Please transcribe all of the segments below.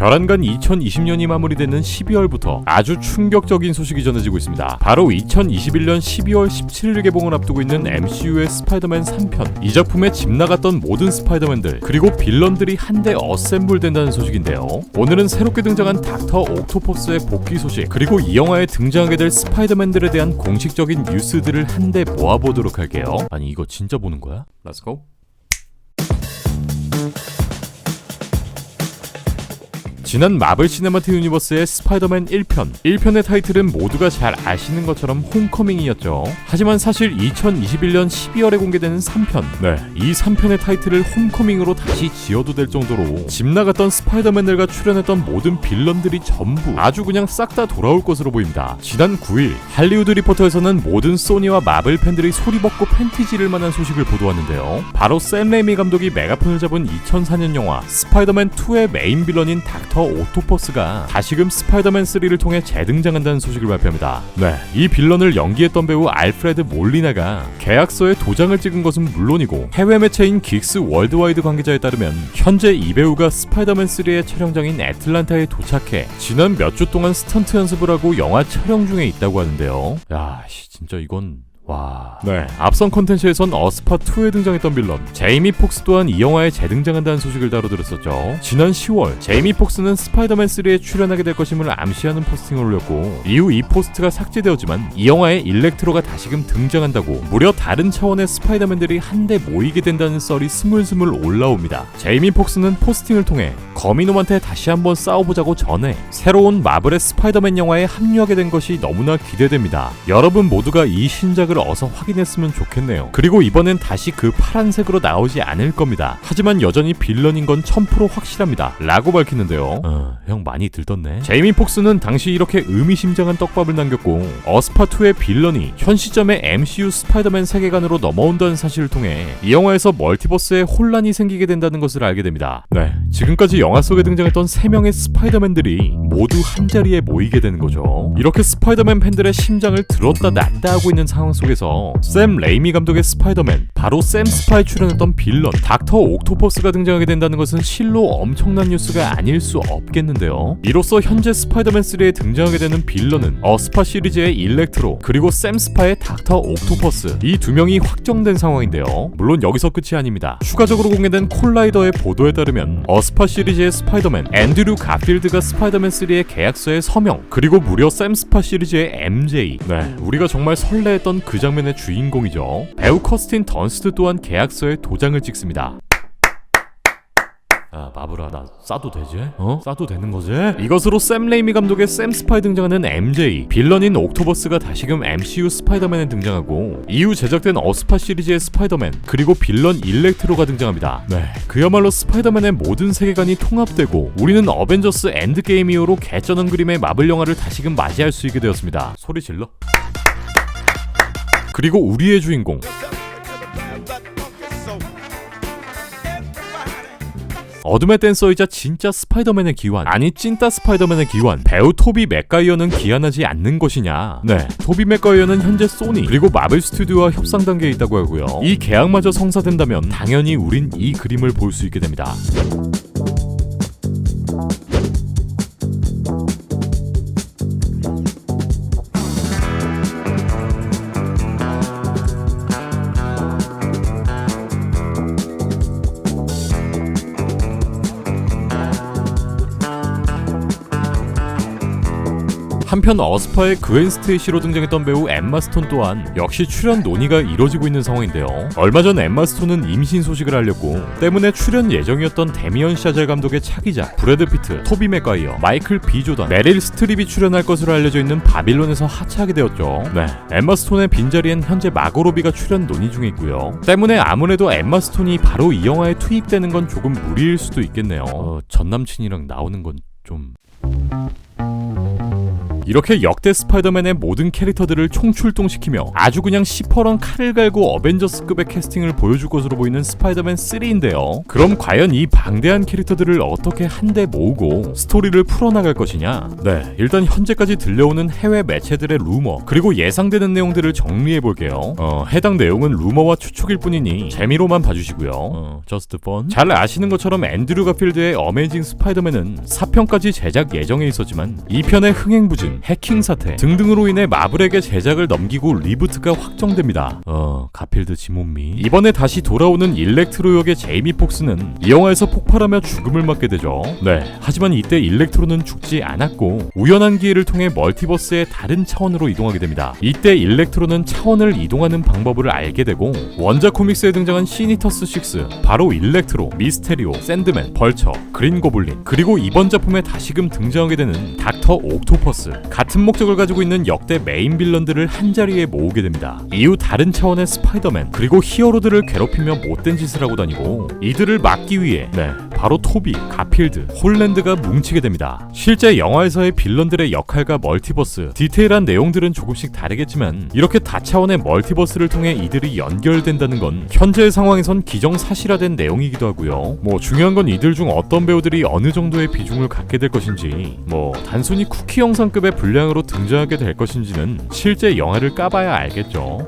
별안간 2020년이 마무리되는 12월부터 아주 충격적인 소식이 전해지고 있습니다. 바로 2021년 12월 17일 개봉을 앞두고 있는 MCU의 스파이더맨 3편. 이 작품에 집 나갔던 모든 스파이더맨들 그리고 빌런들이 한데 어셈블 된다는 소식인데요. 오늘은 새롭게 등장한 닥터 옥토퍼스의 복귀 소식 그리고 이 영화에 등장하게 될 스파이더맨들에 대한 공식적인 뉴스들을 한데 모아보도록 할게요. 아니 이거 진짜 보는 거야? Let's go. 지난 마블 시네마틱 유니버스의 스파이더맨 1편의 타이틀은 모두가 잘 아시는 것처럼 홈커밍이었죠. 하지만 사실 2021년 12월에 공개되는 3편, 이 3편의 타이틀을 홈커밍으로 다시 지어도 될 정도로 집 나갔던 스파이더맨들과 출연했던 모든 빌런들이 전부 아주 그냥 싹 다 돌아올 것으로 보입니다. 지난 9일 할리우드 리포터에서는 모든 소니와 마블 팬들이 소리 벗고 팬티 지를 만한 소식을 보도하는데요. 바로 샘 레이미 감독이 메가폰을 잡은 2004년 영화 스파이더맨 2의 메인 빌런인 닥터 옥토퍼스가 다시금 스파이더맨 3를 통해 재등장한다는 소식을 발표합니다. 이 빌런을 연기했던 배우 알프레드 몰리나가 계약서에 도장을 찍은 것은 물론이고 해외 매체인 긱스 월드와이드 관계자에 따르면 현재 이 배우가 스파이더맨 3의 촬영장인 애틀란타에 도착해 지난 몇 주 동안 스턴트 연습을 하고 영화 촬영 중에 있다고 하는데요. 야, 진짜 이건 와. 앞선 콘텐츠에선 어스파2에 등장했던 빌런 제이미 폭스 또한 이 영화에 재등장한다는 소식을 다뤄들었었죠. 지난 10월 제이미 폭스는 스파이더맨 3에 출연하게 될 것임을 암시하는 포스팅을 올렸고 이후 이 포스트가 삭제되었지만 이 영화에 일렉트로가 다시금 등장한다고 무려 다른 차원의 스파이더맨들이 한데 모이게 된다는 썰이 스물스물 올라옵니다. 제이미 폭스는 포스팅을 통해 거미놈한테 다시 한번 싸워보자고 전해 새로운 마블의 스파이더맨 영화에 합류하게 된 것이 너무나 기대됩니다. 여러분 모두가 이 신작을 어서 확인했으면 좋겠네요. 그리고 이번엔 다시 그 파란색으로 나오지 않을 겁니다. 하지만 여전히 빌런인 건 1000% 확실합니다. 라고 밝히는데요. 형 많이 들떴네. 제이미 폭스는 당시 이렇게 의미심장한 떡밥을 남겼고 어스파2의 빌런이 현 시점의 MCU 스파이더맨 세계관으로 넘어온다는 사실을 통해 이 영화에서 멀티버스에 혼란이 생기게 된다는 것을 알게 됩니다. 지금까지 영화 속에 등장했던 3명의 스파이더맨들이 모두 한자리에 모이게 되는 거죠. 이렇게 스파이더맨 팬들의 심장을 들었다 놨다 하고 있는 상황 속에서 샘 레이미 감독의 스파이더맨, 바로 샘 스파에 출연했던 빌런 닥터 옥토퍼스가 등장하게 된다는 것은 실로 엄청난 뉴스가 아닐 수 없겠는데요. 이로써 현재 스파이더맨 3에 등장하게 되는 빌런은 어스파 시리즈의 일렉트로 그리고 샘 스파의 닥터 옥토퍼스 이 두 명이 확정된 상황인데요. 물론 여기서 끝이 아닙니다. 추가적으로 공개된 콜라이더의 보도에 따르면 어스파 시리즈의 스파이더맨 앤드류 가필드가 스파이더맨 3의 계약서에 서명 그리고 무려 샘 스파 시리즈의 MJ 우리가 정말 설레했던 그 장면의 주인공이죠. 배우 커스틴 던스트 또한 계약서에 도장을 찍습니다. 야 마블아 나 싸도 되지? 싸도 되는 거지? 이것으로 샘 레이미 감독의 샘 스파에 등장하는 MJ 빌런인 옥토버스가 다시금 MCU 스파이더맨에 등장하고 이후 제작된 어스파 시리즈의 스파이더맨 그리고 빌런 일렉트로가 등장합니다. 그야말로 스파이더맨의 모든 세계관이 통합되고 우리는 어벤져스 엔드게임 이후로 개쩌는 그림의 마블 영화를 다시금 맞이할 수 있게 되었습니다. 소리 질러. 그리고 우리의 주인공 어둠의 댄서이자 진짜 스파이더맨의 기환 아니 찐따 스파이더맨의 기환 배우 토비 맥가이어는 기한하지 않는 것이냐. 토비 맥가이어는 현재 소니 그리고 마블 스튜디오와 협상 단계에 있다고 하고요. 이 계약마저 성사된다면 당연히 우린 이 그림을 볼 수 있게 됩니다. 한편 어스파의 그웬 스테이시로 등장했던 배우 엠마 스톤 또한 역시 출연 논의가 이뤄지고 있는 상황인데요. 얼마 전 엠마 스톤은 임신 소식을 알렸고 때문에 출연 예정이었던 데미언 샤젤 감독의 차기작 브래드 피트, 토비 맥과이어, 마이클 B 조던, 메릴 스트립이 출연할 것으로 알려져 있는 바빌론에서 하차하게 되었죠. 엠마 스톤의 빈자리엔 현재 마고 로비가 출연 논의 중에 있고요. 때문에 아무래도 엠마 스톤이 바로 이 영화에 투입되는 건 조금 무리일 수도 있겠네요. 전 남친이랑 나오는 건 좀... 이렇게 역대 스파이더맨의 모든 캐릭터들을 총출동시키며 아주 그냥 시퍼런 칼을 갈고 어벤져스급의 캐스팅을 보여줄 것으로 보이는 스파이더맨 3인데요. 그럼 과연 이 방대한 캐릭터들을 어떻게 한데 모으고 스토리를 풀어나갈 것이냐? 네, 일단 현재까지 들려오는 해외 매체들의 루머 그리고 예상되는 내용들을 정리해볼게요. 해당 내용은 루머와 추측일 뿐이니 재미로만 봐주시고요. 저스트 펀. 잘 아시는 것처럼 앤드류 가필드의 어메이징 스파이더맨은 4편까지 제작 예정에 있었지만 2편의 흥행부진, 해킹 사태 등등으로 인해 마블에게 제작을 넘기고 리부트가 확정됩니다. 가필드 지몬미. 이번에 다시 돌아오는 일렉트로 역의 제이미 폭스는 이 영화에서 폭발하며 죽음을 맞게 되죠. 네, 하지만 이때 일렉트로는 죽지 않았고 우연한 기회를 통해 멀티버스의 다른 차원으로 이동하게 됩니다. 이때 일렉트로는 차원을 이동하는 방법을 알게 되고 원작 코믹스에 등장한 시니터스 6, 바로 일렉트로, 미스테리오, 샌드맨, 벌처, 그린 고블린 그리고 이번 작품에 다시금 등장하게 되는 닥터 옥토퍼스 같은 목적을 가지고 있는 역대 메인 빌런들을 한자리에 모으게 됩니다. 이후 다른 차원의 스파이더맨 그리고 히어로들을 괴롭히며 못된 짓을 하고 다니고 이들을 막기 위해 바로 토비, 가필드, 홀랜드가 뭉치게 됩니다. 실제 영화에서의 빌런들의 역할과 멀티버스, 디테일한 내용들은 조금씩 다르겠지만 이렇게 다차원의 멀티버스를 통해 이들이 연결된다는 건 현재의 상황에선 기정사실화된 내용이기도 하고요. 중요한 건 이들 중 어떤 배우들이 어느 정도의 비중을 갖게 될 것인지 단순히 쿠키 영상급의 분량으로 등장하게 될 것인지는 실제 영화를 까봐야 알겠죠.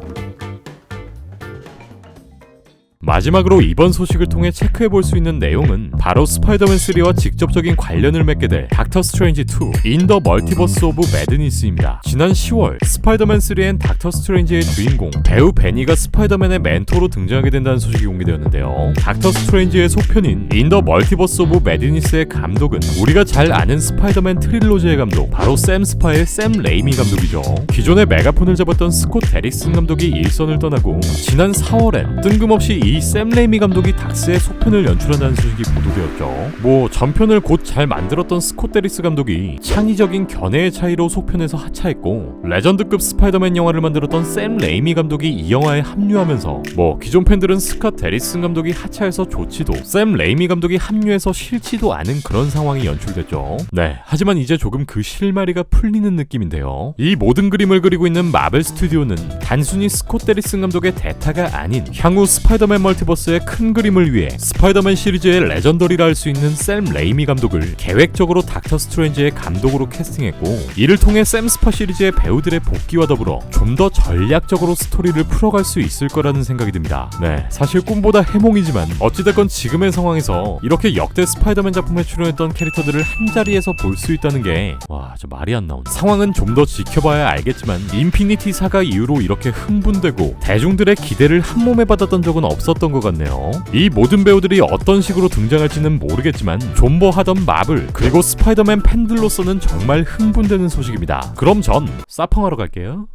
마지막으로 이번 소식을 통해 체크해볼 수 있는 내용은 바로 스파이더맨 3와 직접적인 관련을 맺게 될 닥터 스트레인지 2 인 더 멀티버스 오브 매드니스입니다. 지난 10월 스파이더맨 3엔 닥터 스트레인지의 주인공 배우 베니가 스파이더맨의 멘토로 등장하게 된다는 소식이 공개되었는데요. 닥터 스트레인지의 속편인 인 더 멀티버스 오브 매드니스의 감독은 우리가 잘 아는 스파이더맨 트릴로지의 감독 바로 샘 스파의 샘 레이미 감독이죠. 기존에 메가폰을 잡았던 스콧 데릭슨 감독이 일선을 떠나고 지난 4월엔 뜬금없이 이 샘 레이미 감독이 닥스의 속편을 연출한다는 소식이 보도되었죠. 전편을 곧 잘 만들었던 스콧 데릭스 감독이 창의적인 견해의 차이로 속편에서 하차했고 레전드급 스파이더맨 영화를 만들었던 샘 레이미 감독이 이 영화에 합류하면서 기존 팬들은 스콧 데릭슨 감독이 하차해서 좋지도 샘 레이미 감독이 합류해서 싫지도 않은 그런 상황이 연출됐죠. 네, 하지만 이제 조금 그 실마리가 풀리는 느낌인데요. 이 모든 그림을 그리고 있는 마블 스튜디오는 단순히 스콧 데릭슨 감독의 대타가 아닌 향후 스파이더맨 멀티버스의 큰 그림을 위해 스파이더맨 시리즈의 레전더리라 할 수 있는 샘 레이미 감독을 계획적으로 닥터 스트레인지의 감독으로 캐스팅했고 이를 통해 샘 스파 시리즈의 배우들의 복귀와 더불어 좀 더 전략적으로 스토리를 풀어갈 수 있을 거라는 생각이 듭니다. 네, 사실 꿈보다 해몽이지만 어찌됐건 지금의 상황에서 이렇게 역대 스파이더맨 작품에 출연했던 캐릭터들을 한자리에서 볼 수 있다는 게 저 말이 안 나온다. 상황은 좀 더 지켜봐야 알겠지만 인피니티 사가 이후로 이렇게 흥분되고 대중들의 기대를 한몸에 받았던 적은 없었던 것 같네요. 이 모든 배우들이 어떤 식으로 등장할지는 모르겠지만 존버하던 마블 그리고 스파이더맨 팬들로서는 정말 흥분되는 소식입니다. 그럼 전 사펑하러 갈게요.